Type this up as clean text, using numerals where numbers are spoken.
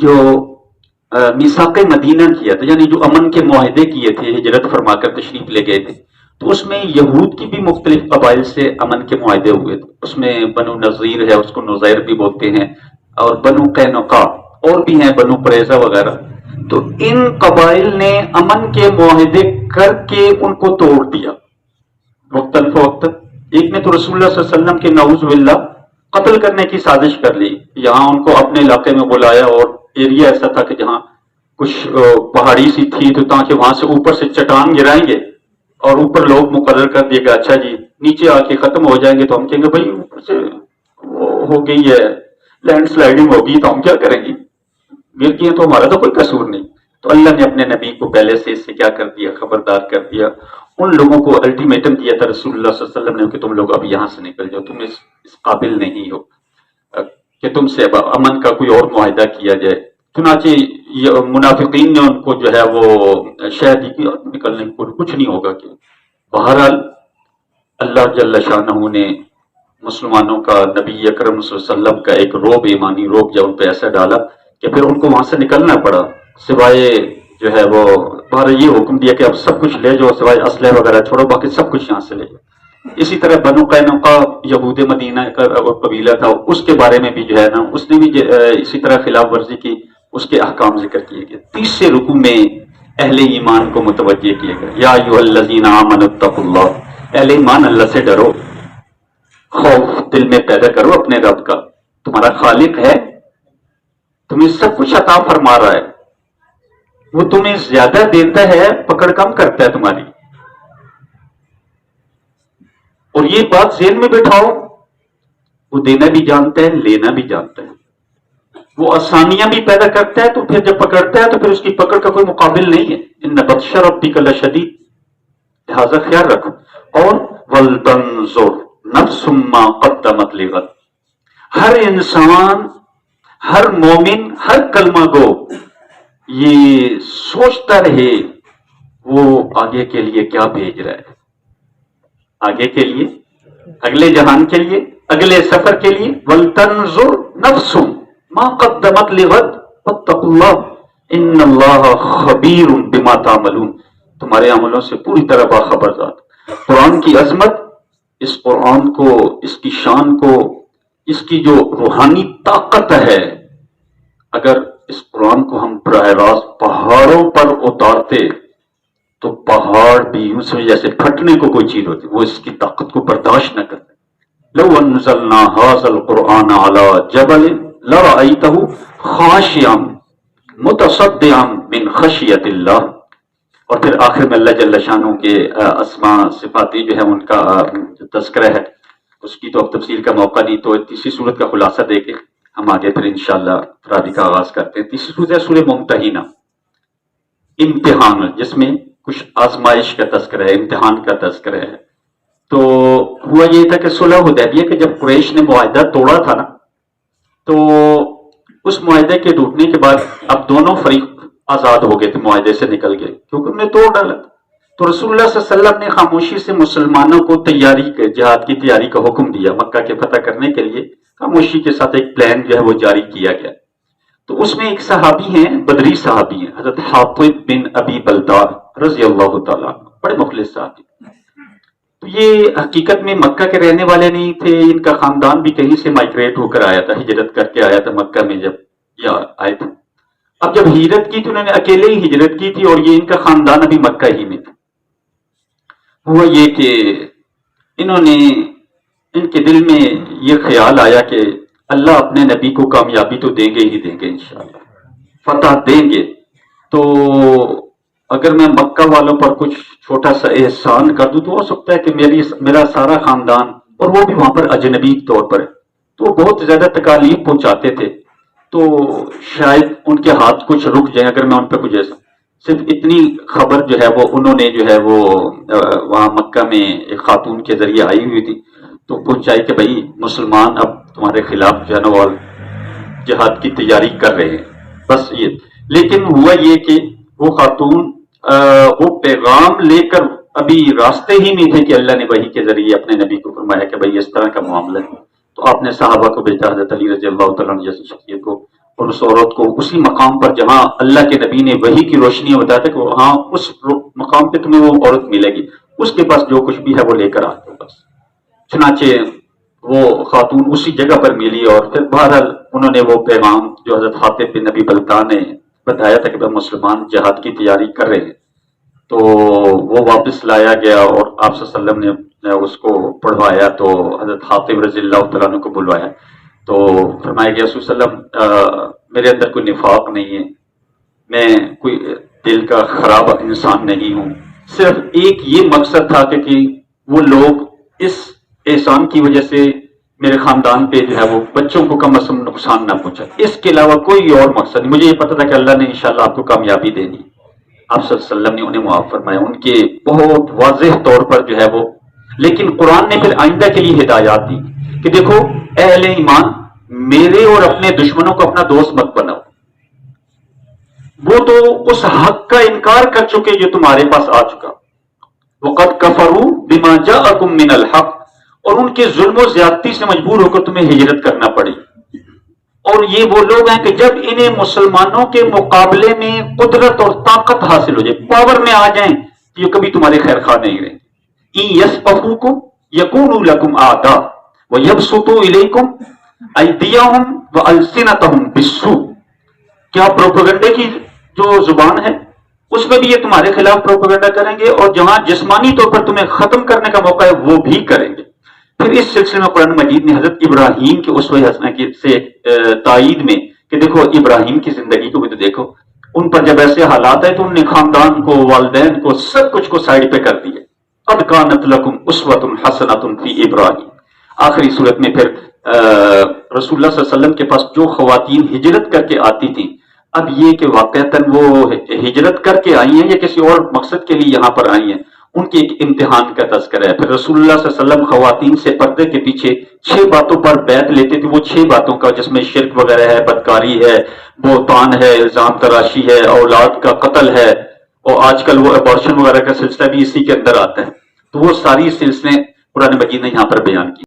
جو میثاق مدینہ کیا تھا، یعنی جو امن کے معاہدے کیے تھے، ہجرت فرما کر تشریف لے گئے تھے، تو اس میں یہود کی بھی مختلف قبائل سے امن کے معاہدے ہوئے تھے. اس میں بنو نذیر ہے، اس کو نذیر بھی بولتے ہیں، اور بنو قینقاع اور بھی ہیں، بنو قریظہ وغیرہ. تو ان قبائل نے امن کے معاہدے کر کے ان کو توڑ دیا وقتاً فوقتاً. ایک نے تو رسول اللہ صلی اللہ علیہ وسلم کے نعوذ باللہ قتل کرنے کی سازش کر لی. یہاں ان کو اپنے علاقے میں بلایا، اور ایریا ایسا تھا کہ جہاں کچھ پہاڑی سی تھی، تو تاکہ وہاں سے اوپر سے چٹان گرائیں گے اور اوپر لوگ مقرر کر دیے گا اچھا جی نیچے آ کے ختم ہو جائیں گے، تو ہم کہیں گے بھائی اوپر سے وہ ہو گئی ہے، لینڈ سلائڈنگ ہوگی تو ہم کیا کریں گے، گر گئی تو ہمارا تو کوئی قصور نہیں. تو اللہ نے اپنے نبی کو پہلے سے اس سے کیا کر دیا، خبردار کر دیا. ان لوگوں کو الٹیمیٹم دیا تھا رسول اللہ صلی اللہ علیہ وسلم نے کہ تم لوگ اب یہاں سے نکل جاؤ، تم اس قابل نہیں ہو کہ تم سے اب امن کا کوئی اور معاہدہ کیا جائے. چنانچہ منافقین نے ان کو جو ہے وہ شہ دی کہ نکلنے کو کچھ نہیں ہوگا. کہ بہرحال اللہ جل شانہ نے مسلمانوں کا، نبی اکرم صلی اللہ علیہ وسلم کا ایک روب، ایمانی روب جب ان پہ ایسا ڈالا کہ پھر ان کو وہاں سے نکلنا پڑا، سوائے جو ہے وہ بہر یہ حکم دیا کہ اب سب کچھ لے جاؤ، سوائے اسلحہ وغیرہ چھوڑو، باقی سب کچھ یہاں سے لے جاؤ. اسی طرح بنو قینقاع یہود مدینہ کا قبیلہ تھا، اس کے بارے میں بھی جو ہے نا اس نے بھی اسی طرح خلاف ورزی کی، اس کے احکام ذکر کیے گئے. تیسرے رکوع میں اہل ایمان کو متوجہ کیے گئے، یا ایھا الذین آمنوا اتقوا اللہ، اہل ایمان اللہ سے ڈرو، خوف دل میں پیدا کرو اپنے رب کا. تمہارا خالق ہے، تمہیں سب کچھ عطا فرما رہا ہے، وہ تمہیں زیادہ دیتا ہے، پکڑ کم کرتا ہے تمہاری. اور یہ بات ذہن میں بٹھاؤ، وہ دینا بھی جانتا ہے، لینا بھی جانتا ہے. وہ آسانیاں بھی پیدا کرتا ہے، تو پھر جب پکڑتا ہے تو پھر اس کی پکڑ کا کوئی مقابل نہیں ہے. ان بطش ربک لشدید، لہذا خیال رکھو. اور ولتنظر نفس ما قدمت لغد، ہر انسان، ہر مومن، ہر کلمہ گو یہ سوچتا رہے وہ آگے کے لیے کیا بھیج رہا ہے، آگے کے لیے، اگلے جہان کے لیے، اگلے سفر کے لیے. ولتنظر نفس ما قدمت لغد واتقوا اللہ ان اللہ خبیر بما تعملون، تمہارے عملوں سے پوری طرح باخبر ذات. قرآن کی عظمت، اس قرآن کو، اس کی شان کو، اس کی جو روحانی طاقت ہے، اگر اس قرآن کو ہم براہ راست پہاڑوں پر اتارتے تو پہاڑ بھی یوں سے جیسے پھٹنے کو کوئی چیز ہوتی، وہ اس کی طاقت کو برداشت نہ کرتے. لو انزلنا هذا القرآن على جبل لرأيته خاشعا متصدعا من خشیت اللہ. اور پھر آخر میں اللہ جل شانہ کے اسماء صفاتی جو ہے ان کا جو تذکرہ ہے، اس کی تو اب تفصیل کا موقع نہیں، تو تیسری صورت کا خلاصہ دے کے ہم آگے پھر انشاءاللہ تراویح کا آغاز کرتے ہیں. تیسری صورت ہے سورہ ممتحنہ، امتحان، جس میں کچھ آزمائش کا تذکرہ ہے، امتحان کا تذکرہ ہے. تو ہوا یہ تھا کہ صلح حدیبیہ کے جب قریش نے معاہدہ توڑا تھا نا، تو اس معاہدے کے ٹوٹنے کے بعد اب دونوں فریق آزاد ہو گئے تھے، معاہدے سے نکل گئے کیونکہ انہوں نے توڑ ڈالا. تو رسول اللہ صلی اللہ علیہ وسلم نے خاموشی سے مسلمانوں کو جہاد کی تیاری کا حکم دیا. مکہ کے فتح کرنے کے لیے خاموشی کے ساتھ ایک پلان جو ہے وہ جاری کیا گیا. تو اس میں ایک صحابی ہیں، بدری صحابی ہیں، حضرت حاطب بن ابی بلتع رضی اللہ تعالیٰ، بڑے مخلص صحابی. تو یہ حقیقت میں مکہ کے رہنے والے نہیں تھے، ان کا خاندان بھی کہیں سے مائگریٹ ہو کر آیا تھا، ہجرت کر کے آیا تھا مکہ میں جب یہ آئے تھے. اب جب ہجرت کی تو انہوں نے اکیلے ہی ہجرت کی تھی، اور یہ ان کا خاندان ابھی مکہ ہی میں تھا. ہوا یہ کہ انہوں نے، ان کے دل میں یہ خیال آیا کہ اللہ اپنے نبی کو کامیابی تو دیں گے ہی دیں گے، انشاءاللہ فتح دیں گے. تو اگر میں مکہ والوں پر کچھ چھوٹا سا احسان کر دوں تو ہو سکتا ہے کہ میرا سارا خاندان، اور وہ بھی وہاں پر اجنبی طور پر، تو بہت زیادہ تکالیف پہنچاتے تھے، تو شاید ان کے ہاتھ کچھ رک جائیں اگر میں ان پہ کچھ ایسا. صرف اتنی خبر جو ہے وہ انہوں نے جو ہے وہ وہاں مکہ میں ایک خاتون کے ذریعے آئی ہوئی تھی تو پہنچائی کہ بھائی مسلمان اب تمہارے خلاف جو ہے نا وہ جہاد کی تیاری کر رہے ہیں، بس یہ. لیکن ہوا یہ کہ وہ خاتون وہ پیغام لے کر ابھی راستے ہی میں تھے کہ اللہ نے وحی کے ذریعے اپنے نبی کو فرمایا کہ بھائی اس طرح کا معاملہ ہے. تو آپ نے صحابہ کو بھیجا، حضرت علی رضی اللہ تعالیٰ عنہ جیسی شخصیت کو، اور اس عورت کو اسی مقام پر جہاں اللہ کے نبی نے وحی کی روشنی بتایا تھا کہ وہاں اس مقام پہ تمہیں وہ عورت ملے گی، اس کے پاس جو کچھ بھی ہے وہ لے کر آتے بس۔ چنانچہ وہ خاتون اسی جگہ پر ملی، اور پھر بہرحال انہوں نے وہ پیغام جو حضرت حاطب بن نبی بلتع نے بتایا تھا کہ مسلمان جہاد کی تیاری کر رہے ہیں، تو وہ واپس لایا گیا اور آپ صلی اللہ علیہ وسلم نے اس کو پڑھوایا، تو حضرت حاطب رضی اللہ تعالیٰ عنہ کو بلوایا تو فرمایا گیا صلی اللہ علیہ وسلم میرے اندر کوئی نفاق نہیں ہے، میں کوئی دل کا خراب انسان نہیں ہوں، صرف ایک یہ مقصد تھا کہ وہ لوگ اس احسان کی وجہ سے میرے خاندان پہ جو ہے وہ بچوں کو کم از کم نقصان نہ پہنچا، اس کے علاوہ کوئی اور مقصد نہیں۔ مجھے یہ پتا تھا کہ اللہ نے انشاءاللہ آپ کو کامیابی دینی۔ آپ صلی اللہ علیہ وسلم نے انہیں معاف فرمایا، ان کے بہت واضح طور پر جو ہے وہ، لیکن قرآن نے پھر آئندہ کے لیے ہدایات دی کہ دیکھو اے اہل ایمان، میرے اور اپنے دشمنوں کو اپنا دوست مت بناؤ، وہ تو اس حق کا انکار کر چکے جو تمہارے پاس آ چکا، وَقَدْ كَفَرُوا بِمَا جَاءَكُم مِّنَ الْحَقِّ، اور ان کے ظلم و زیادتی سے مجبور ہو کر تمہیں ہجرت کرنا پڑی۔ اور یہ وہ لوگ ہیں کہ جب انہیں مسلمانوں کے مقابلے میں قدرت اور طاقت حاصل ہو جائے، پاور میں آ جائیں، تو یہ کبھی تمہارے خیر خواہ نہیں رہیں۔ إِن يَسْقَفُوكُمْ يَكُونُوا لَكُمْ أَعْدَاءَ وَيَبْسُطُوا إِلَيْكُمْ أَيْدِيَهُمْ وَأَلْسِنَتَهُمْ بِالسُّوءِ، کیا پروپیگنڈے کی جو زبان ہے اس میں بھی یہ تمہارے خلاف پروپیگنڈا کریں گے، اور جہاں جسمانی طور پر تمہیں ختم کرنے کا موقع ہے وہ بھی کریں گے۔ پھر اس سلسلے میں قرآن مجید نے حضرت ابراہیم کے اسوہ حسنہ سے تائید میں کہ دیکھو ابراہیم کی زندگی کو بھی تو دیکھو، ان پر جب ایسے حالات آئے تو ان نے خاندان کو، والدین کو، سب کچھ کو سائڈ پہ کر دیا۔ قد کانت لکم اسوۃ حسنۃ فی ابراہیم۔ آخری صورت میں پھر رسول اللہ صلی اللہ علیہ وسلم کے پاس جو خواتین ہجرت کر کے آتی تھیں، اب یہ کہ واقعتاً وہ ہجرت کر کے آئی ہیں یا کسی اور مقصد کے لیے یہاں پر آئی ہیں، ان کے ایک امتحان کا تذکرہ ہے۔ پھر رسول اللہ صلی اللہ علیہ وسلم خواتین سے پردے کے پیچھے 6 باتوں پر بیعت لیتے تھے، وہ 6 باتوں کا، جس میں شرک وغیرہ ہے، بدکاری ہے، بہتان ہے، الزام تراشی ہے، اولاد کا قتل ہے، اور آج کل وہ ابارشن وغیرہ کا سلسلہ بھی اسی کے اندر آتا ہے۔ تو وہ ساری سلسلے قرآن مجید نے یہاں پر بیان کی۔